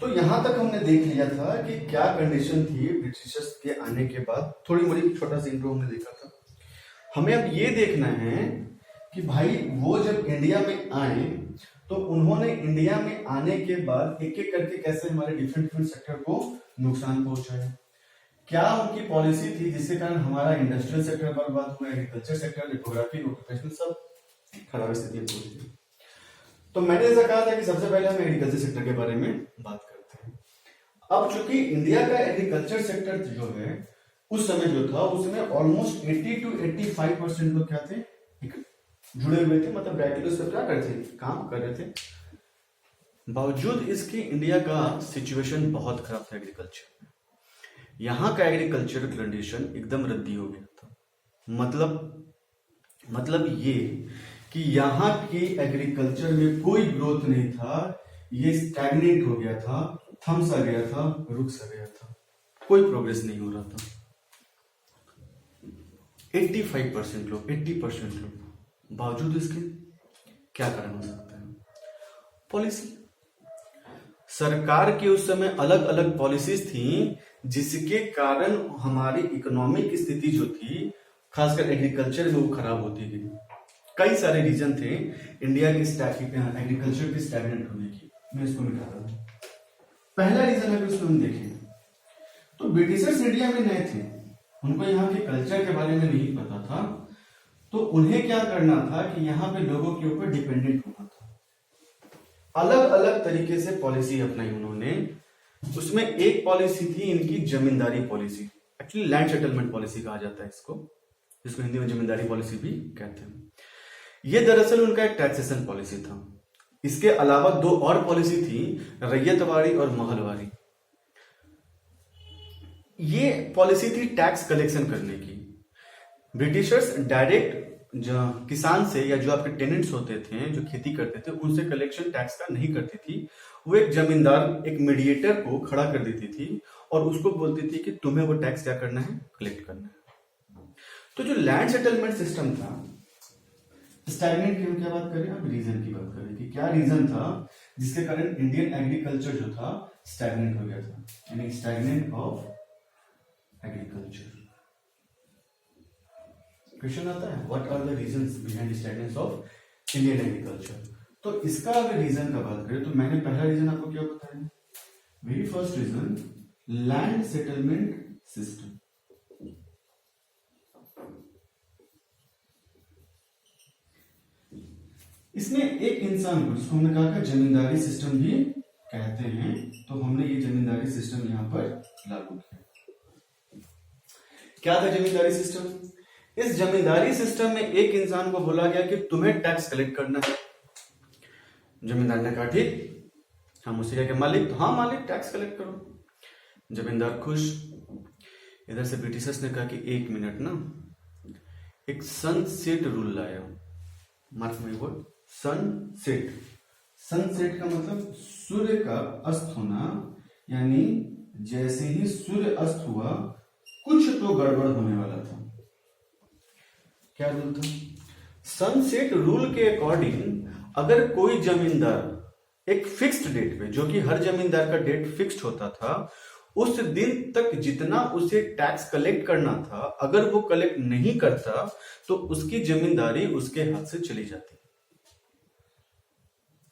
तो यहां तक हमने देख लिया था कि क्या कंडीशन थी ब्रिटिशर्स के आने के बाद। थोड़ी मोड़ी छोटा सा इंट्रो हमने देखा था। हमें अब ये देखना है कि भाई वो जब इंडिया में आए तो उन्होंने इंडिया में आने के बाद एक एक करके कैसे हमारे डिफरेंट डिफरेंट सेक्टर को नुकसान पहुंचाया। क्या उनकी पॉलिसी थी जिसके कारण हमारा इंडस्ट्रियल सेक्टर बर्बाद हुआ, एग्रीकल्चर सेक्टर, लिथोग्राफी, ऑक्यूपेशनल सब खराब स्थिति में पहुंच गई। तो मैंने ऐसा कहा था कि सबसे पहले हम एग्रीकल्चर सेक्टर के बारे में बात करते हैं। अब चूंकि इंडिया का एग्रीकल्चर सेक्टर जो है उस समय जो था उसमें ऑलमोस्ट 80 to 85% लोग क्या थे, जुड़े हुए थे, मतलब डायरेक्टली उस पर क्या करते थे, काम कर रहे थे। बावजूद इसके इंडिया का सिचुएशन बहुत खराब था एग्रीकल्चर में। यहाँ का एग्रीकल्चर कंडीशन एकदम रद्दी हो गया था। मतलब ये कि यहाँ की एग्रीकल्चर में कोई ग्रोथ नहीं था, ये स्टैग्नेट हो गया था, थम सा गया था, रुक सा गया था, कोई प्रोग्रेस नहीं हो रहा था। 85% लोग, 80% लोग, बावजूद इसके क्या कारण हो सकता है? पॉलिसी। सरकार की उस समय अलग अलग पॉलिसीज थी जिसके कारण हमारी इकोनॉमिक स्थिति जो थी खासकर एग्रीकल्चर में वो खराब होती गई। कई सारे रीजन थे इंडिया की एग्रीकल्चर के स्टैग्नेंट होने की। मैं इसको मिटा रहा हूं। पहला रीजन अगर उसमें हम देखें तो ब्रिटिशर्स इंडिया में नए थे, उनको यहाँ के कल्चर के बारे में नहीं पता था, तो उन्हें क्या करना था कि यहाँ पे लोगों के ऊपर डिपेंडेंट होना था। अलग अलग तरीके से पॉलिसी अपनाई उन्होंने। उसमें एक पॉलिसी थी इनकी zamindari policy, actually land settlement policy कहा जाता है इसको, जिसको हिंदी में जमींदारी पॉलिसी भी कहते हैं। ये दरअसल उनका एक टैक्सेशन पॉलिसी था। इसके अलावा दो और पॉलिसी थी, रैयतवाड़ी और महलवारी। ये पॉलिसी थी टैक्स कलेक्शन करने की। ब्रिटिशर्स डायरेक्ट किसान से या जो आपके टेनेंट्स होते थे जो खेती करते थे उनसे कलेक्शन टैक्स का नहीं करती थी। वो एक जमींदार, एक मीडिएटर को खड़ा कर देती थी और उसको बोलती थी कि तुम्हें वो टैक्स क्या करना है, कलेक्ट करना है। तो जो लैंड सेटलमेंट सिस्टम था, स्टैग्नेंट की हम क्या बात कर रहे हैं, अब रीजन की बात कर रहे हैं कि क्या रीजन था जिसके कारण इंडियन एग्रीकल्चर जो था स्टैग्नेंट हो गया था, यानी स्टैग्नेंट ऑफ एग्रीकल्चर। क्वेश्चन आता है what are the reasons behind stagnance of Indian agriculture. तो इसका अगर रीजन का बात करें तो मैंने पहला रीजन आपको क्या बताया, very first region land settlement system. इसमें एक इंसान को, जिसको हमने कहा जमींदारी सिस्टम भी कहते हैं, तो हमने ये जमींदारी सिस्टम यहां पर लागू किया। क्या था जमींदारी सिस्टम? इस जमींदारी सिस्टम में एक इंसान को बोला गया कि तुम्हें टैक्स कलेक्ट करना है। जमींदार ने कहा ठीक, हम उसी के मालिक, तो हाँ मालिक, टैक्स कलेक्ट करो। जमींदार खुश। इधर से ब्रिटिशर्स ने कहा कि एक मिनट ना, एक सनसेट रूल लाया। Mark my word, sunset. Sunset का मतलब सूर्य का अस्त होना, यानी जैसे ही सूर्य अस्त हुआ कुछ तो गड़बड़ होने वाला था। क्या रूल था? सनसेट रूल के अकॉर्डिंग अगर कोई जमींदार एक फिक्स्ड डेट पे, जो कि हर जमींदार का डेट फिक्स्ड होता था, उस दिन तक जितना उसे टैक्स कलेक्ट करना था, अगर वो कलेक्ट नहीं करता तो उसकी जमींदारी उसके हाथ से चली जाती।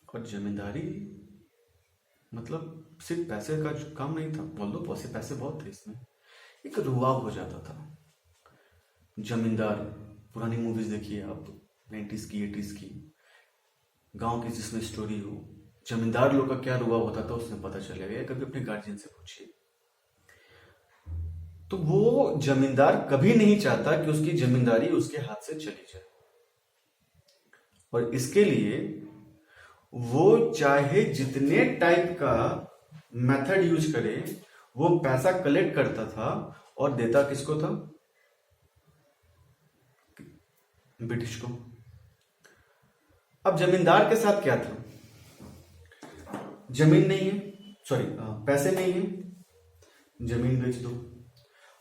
और जमींदारी मतलब सिर्फ पैसे का काम नहीं था, बोलो पैसे बहुत थे इसमें, एक रुआब हो जाता था। जमींदार, पुरानी मूवीज देखिए आप, 90s की 80s की, गांव की जिसमें स्टोरी हो, जमींदार लोग का क्या रुआब होता था उसमें पता चलेगा, कभी अपने गार्जियन से पूछिए। तो वो जमींदार कभी नहीं चाहता कि उसकी जमींदारी उसके हाथ से चली जाए, और इसके लिए वो चाहे जितने टाइप का मेथड यूज करे, वो पैसा कलेक्ट करता था और देता किसको था? ब्रिटिश को। अब जमींदार के साथ क्या था? जमीन नहीं है, सॉरी पैसे नहीं है, जमीन बेच दो।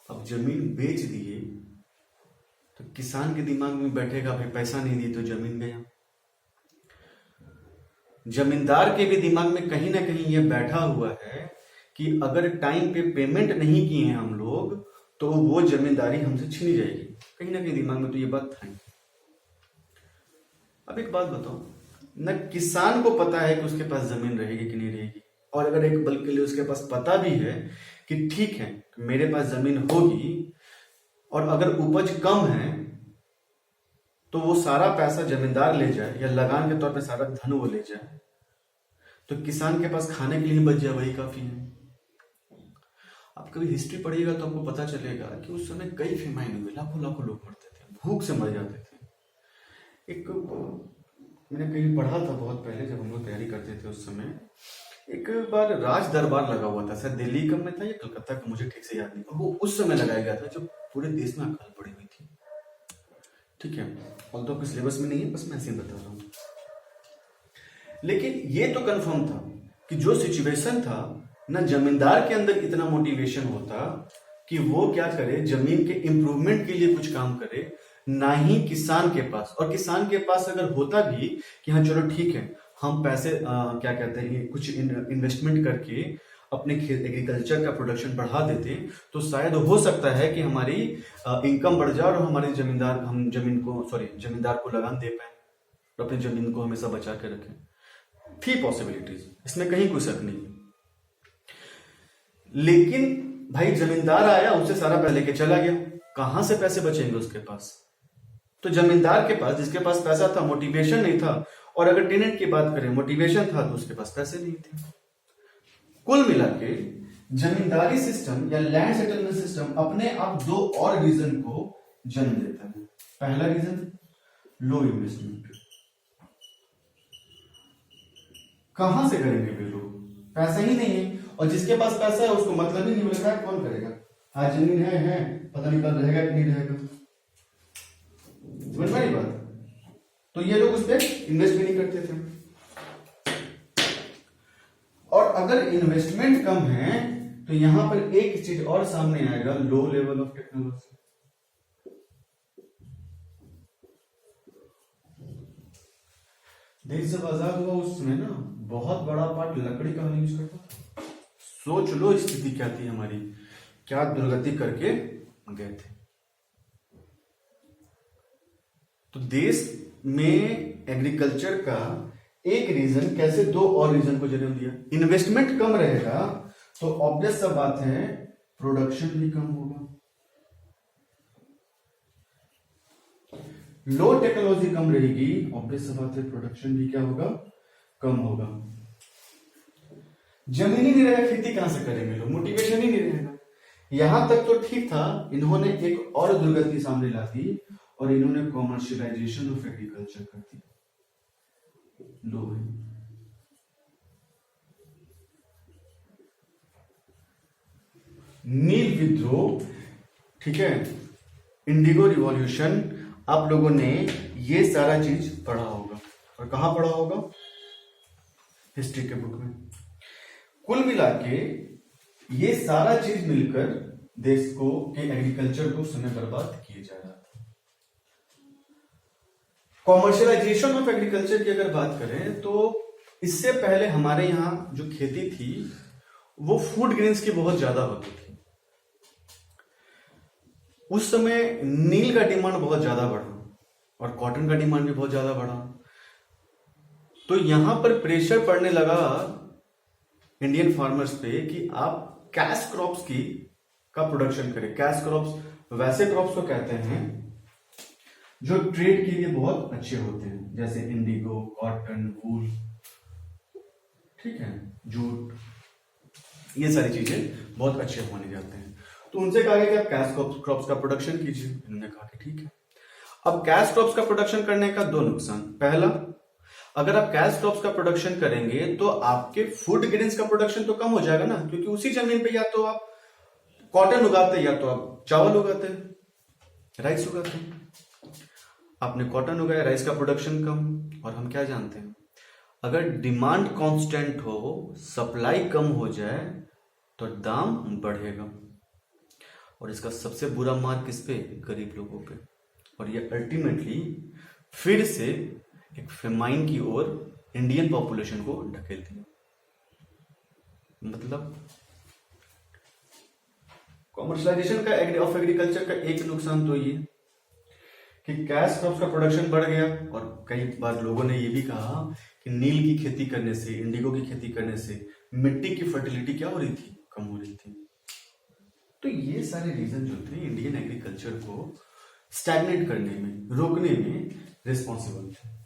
अब जमीन बेच दिए तो किसान के दिमाग में बैठेगा भाई पैसा नहीं दिए तो जमीन गया। जमींदार के भी दिमाग में कहीं ना कहीं ये बैठा हुआ है कि अगर टाइम पे पेमेंट नहीं किए हम लोग तो वो जमींदारी हमसे छीनी जाएगी। कहीं ना कहीं दिमाग में तो ये बात था। अब एक बात बताओ, न किसान को पता है कि उसके पास जमीन रहेगी कि नहीं रहेगी, और अगर एक पल के लिए उसके पास पता भी है कि ठीक है मेरे पास जमीन होगी, और अगर उपज कम है तो वो सारा पैसा जमींदार ले जाए या लगान के तौर पे सारा धन वो ले जाए, तो किसान के पास खाने के लिए बच जाए, वही काफी है। आप कभी हिस्ट्री पढ़िएगा तो आपको पता चलेगा कि उस समय कई फेमाइन हुए, लाखों लाखों लोग मरते थे, भूख से मर जाते थे। एक मैंने कहीं पढ़ा था बहुत पहले जब हम लोग तैयारी करते थे उस समय, एक बार राज दरबार लगा हुआ था, शायद दिल्ली का में था या कलकत्ता का, मुझे ठीक से याद नहीं, वो उस समय लगाया गया था जब पूरे देश में अकाल पड़ी हुई थी। ठीक है, ऑल तो सिलेबस में नहीं है, बस मैं ऐसे ही बता रहा हूँ। लेकिन ये तो कंफर्म था कि जो सिचुएशन था ना, जमींदार के अंदर इतना मोटिवेशन होता कि वो क्या करे, जमीन के इंप्रूवमेंट के लिए कुछ काम करे, ना ही किसान के पास। और किसान के पास अगर होता भी कि हाँ चलो ठीक है हम पैसे क्या कहते हैं कुछ इन्वेस्टमेंट करके अपने एग्रीकल्चर का प्रोडक्शन बढ़ा देते, तो शायद हो सकता है कि हमारी इनकम बढ़ जाए और हमारे जमींदार को लगान दे पाए और अपनी जमीन को हमेशा बचा के रखें। थी पॉसिबिलिटीज, इसमें कहीं कोई शक नहीं। लेकिन भाई जमींदार आया, उससे सारा पैसा लेके चला गया, कहां से पैसे बचेंगे उसके पास? तो जमींदार के पास, जिसके पास पैसा था, मोटिवेशन नहीं था, और अगर टेनेंट की बात करें मोटिवेशन था, तो उसके पास पैसे नहीं थे। कुल मिला के जमींदारी सिस्टम या लैंड सेटलमेंट सिस्टम अपने आप दो और रीजन को जन्म देता है। पहला रीजन लो इन्वेस्टमेंट। कहां से करेंगे वे लोग? पैसा ही नहीं है, और जिसके पास पैसा है उसको मतलब ही नहीं मिल रहा है, कौन करेगा? आज जमीन है पता नहीं कल रहेगा कि नहीं रहेगा, समझ में आई बात? तो ये लोग उस पर इन्वेस्ट भी नहीं करते थे। और अगर इन्वेस्टमेंट कम है तो यहां पर एक चीज और सामने आएगा, लो लेवल ऑफ टेक्नोलॉजी। देश जब आजाद हुआ उस समय ना बहुत बड़ा पार्ट लकड़ी का यूज करता था। सोच लो स्थिति क्या थी हमारी, क्या दुर्गति करके गए थे। तो देश में एग्रीकल्चर का एक रीजन कैसे दो और रीजन को जन्म दिया। इन्वेस्टमेंट कम रहेगा तो ऑब्वियस सा बात है प्रोडक्शन भी कम होगा। लो टेक्नोलॉजी कम रहेगी, ऑब्वियस सा बात है प्रोडक्शन भी क्या होगा, कम होगा। जमीन ही नहीं रहेगा, खेती कहां से करेंगे लोग, मोटिवेशन ही नहीं रहेगा। यहां तक तो ठीक था, इन्होंने एक और दुर्गति सामने ला दी और इन्होंने कॉमर्शियलाइजेशन ऑफ एग्रीकल्चर कर दी। लो है नील विद्रोह, ठीक है, इंडिगो रिवॉल्यूशन, आप लोगों ने ये सारा चीज पढ़ा होगा। और कहां पढ़ा होगा? हिस्ट्री के बुक में। कुल मिला के ये सारा चीज मिलकर देश को के एग्रीकल्चर को समय बर्बाद किए जा रहा था। कॉमर्शियलाइजेशन ऑफ एग्रीकल्चर की अगर बात करें तो इससे पहले हमारे यहां जो खेती थी वो फूड ग्रेन्स की बहुत ज्यादा होती थी। उस समय नील का डिमांड बहुत ज्यादा बढ़ा और कॉटन का डिमांड भी बहुत ज्यादा बढ़ा, तो यहां पर प्रेशर पड़ने लगा इंडियन फार्मर्स पे कि आप कैश क्रॉप्स का प्रोडक्शन करें। कैश क्रॉप्स वैसे क्रॉप्स को कहते हैं जो ट्रेड के लिए बहुत अच्छे होते हैं, जैसे इंडिगो, कॉटन, वूल, ठीक है, जूट, ये सारी चीजें बहुत अच्छे माने जाते हैं। तो उनसे कहा गया कि आप कैश क्रॉप्स का प्रोडक्शन कीजिए। उन्होंने कहा कि ठीक है। अब कैश क्रॉप्स का प्रोडक्शन करने का दो नुकसान। पहला, अगर आप कैश क्रॉप्स का प्रोडक्शन करेंगे तो आपके फूड ग्रेन्स का प्रोडक्शन तो कम हो जाएगा ना, क्योंकि उसी जमीन पे या तो आप कॉटन उगाते या तो आप चावल उगाते, राइस उगाते। आपने कॉटन उगाया, राइस का प्रोडक्शन कम। और हम क्या जानते हैं, अगर डिमांड कांस्टेंट हो, सप्लाई कम हो जाए तो दाम बढ़ेगा, और इसका सबसे बुरा मार किस पे? गरीब लोगों पे। और ये अल्टीमेटली फिर से एक फेमाइन की ओर इंडियन पॉपुलेशन को ढकेल दिया। मतलब कॉमर्शलाइजेशन का ऑफ एग्रीकल्चर का एक नुकसान तो ये कि कैश क्रॉप्स का प्रोडक्शन बढ़ गया, और कई बार लोगों ने ये भी कहा कि नील की खेती करने से, इंडिगो की खेती करने से मिट्टी की फर्टिलिटी क्या हो रही थी, कम हो रही थी। तो ये सारे रीजन जो थे इंडियन एग्रीकल्चर को स्टैग्नेट करने में, रोकने में रिस्पॉन्सिबल थे।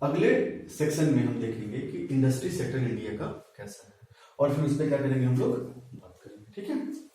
अगले सेक्शन में हम देखेंगे कि इंडस्ट्री सेक्टर इंडिया का कैसा है, और फिर उस पर क्या करेंगे हम लोग बात करेंगे। ठीक है।